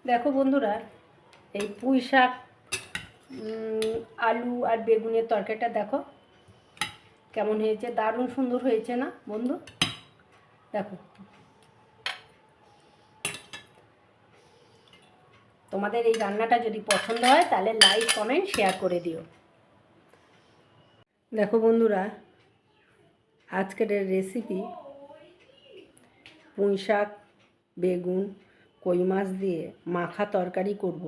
দেখো বন্ধুরা, এই পুঁই শাক আলু আর বেগুনের তরকারিটা দেখো কেমন হয়েছে। দারুণ সুন্দর হয়েছে না বন্ধু? দেখো, তোমাদের এই রান্নাটা যদি পছন্দ হয় তাহলে লাইক কমেন্ট শেয়ার করে দিও। দেখো বন্ধুরা, আজকের রেসিপি পুঁই শাক বেগুন কই মাছ দিয়ে মাখা তরকারি করব।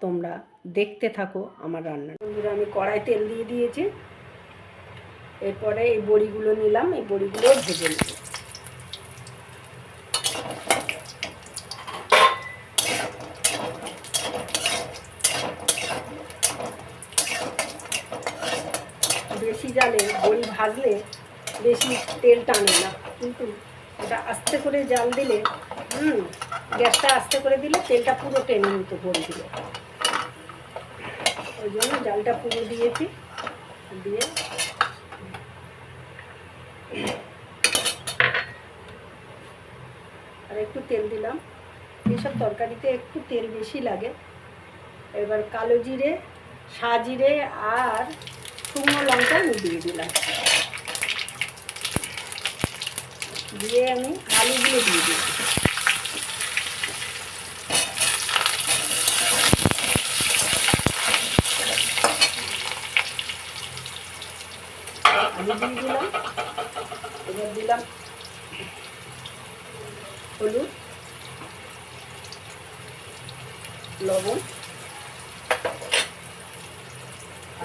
তোমরা দেখতে থাকো আমার রান্না। বন্ধুরা, আমি কড়াই তেল দিয়ে দিয়েছি। এরপরে এই বড়িগুলো নিলাম, এই বড়িগুলো ভেজে নেব। বেশি জালে বড়ি ভাজলে বেশি তেল টানে না, কিন্তু এটা আস্তে করে জাল দিলে গ্যাসটা আস্তে করে দিলে তেলটা পুরো টেনে নিতে বড়ি দিলে। ওই জন্য জালটা পুরো দিয়েছি। দিয়ে আর একটু তেল দিলাম। এসব তরকারিতে একটু তেল বেশি লাগে। এবার কালো জিরে, সাজিরে আর শুকনো লঙ্কা আমি দিয়ে দিলাম। দিয়ে আমি আলুগুলো দিয়ে দিই। আলু দিয়ে দিলাম। এবার দিলাম হলুদ, লবণ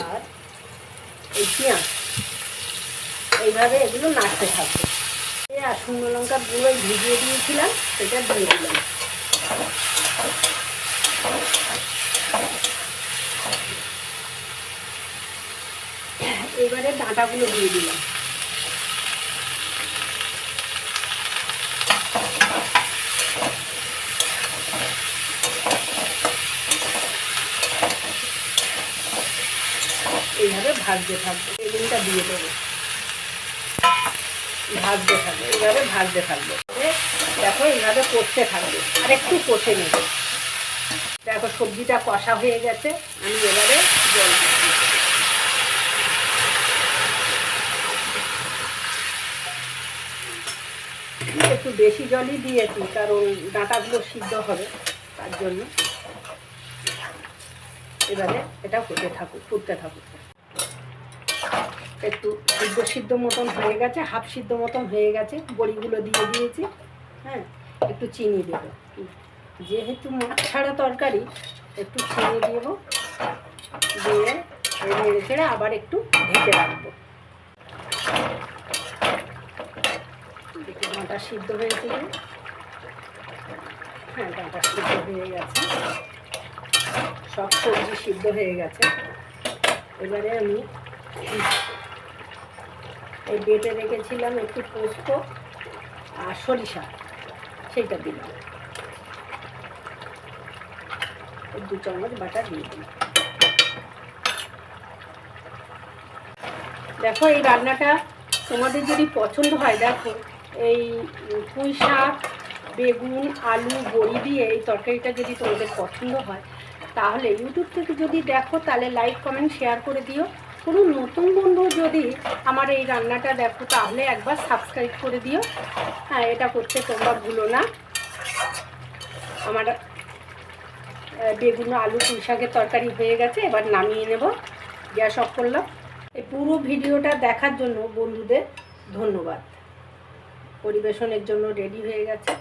আর এই পেঁয়াজ। এইভাবে এগুলো নাড়তে থাকবে। আর শুকনো লঙ্কার গুঁড়ো ভিজিয়ে দিয়েছিলাম, সেটা দিয়ে দিলাম। এবারে ডাঁটাগুলো দিয়ে দিলাম। এইভাবে ভাজতে থাকবে। বেগুনটা দিয়ে দেবো, ভাজতে থাকবে। এইভাবে ভাজতে থাকবে। দেখো, এইভাবে কষতে থাকবে। আর একটু কষে নেবে। দেখো, সবজিটা কষা হয়ে গেছে। আমি এবারে জল দিচ্ছি। একটু বেশি জলই দিয়েছি, কারণ ডাঁটাগুলো সিদ্ধ হবে, তার জন্য। এবারে এটা হতে থাকুক, ফুটতে থাকুক। একটু সিদ্ধ মতন হয়ে গেছে, হাফ সিদ্ধ মতন হয়ে গেছে। বড়িগুলো দিয়ে দিয়েছি। হ্যাঁ, একটু চিনি দেবো, যেহেতু মাছ ছাড়া তরকারি একটু চিনি দেবো। দিয়ে নেড়ে ছেড়ে আবার একটু ঢেকে রাখবো। দেখি ডাঁটা সিদ্ধ হয়েছে। হ্যাঁ, ডাঁটা সিদ্ধ হয়ে গেছে, সব সবজি সিদ্ধ হয়ে গেছে। এবারে আমি এই বেটে রেখেছিলাম একটু পোস্ত আর সরিষা, সেইটা দিলাম। 2 চামচ বাটা দিয়ে দিলাম। দেখো, এই রান্নাটা তোমাদের যদি পছন্দ হয়, দেখো এই পুঁই শাক বেগুন আলু বড়ি দিয়ে এই তরকারিটা যদি তোমাদের পছন্দ হয়, তাহলে ইউটিউব থেকে যদি দেখো তাহলে লাইক কমেন্ট শেয়ার করে দিও। কোনো নতুন বন্ধু যদি আমার এই রান্নাটা দেখো, তাহলে একবার সাবস্ক্রাইব করে দিও। হ্যাঁ, এটা করতে তোমরা ভুলো না। আমার বেগুন আলু পুঁই শাকের তরকারি হয়ে গেছে। এবার নামিয়ে নেব। গ্যাস অফ করলাম। এই পুরো ভিডিওটা দেখার জন্য বন্ধুদের ধন্যবাদ। পরিবেশনের জন্য রেডি হয়ে গেছে।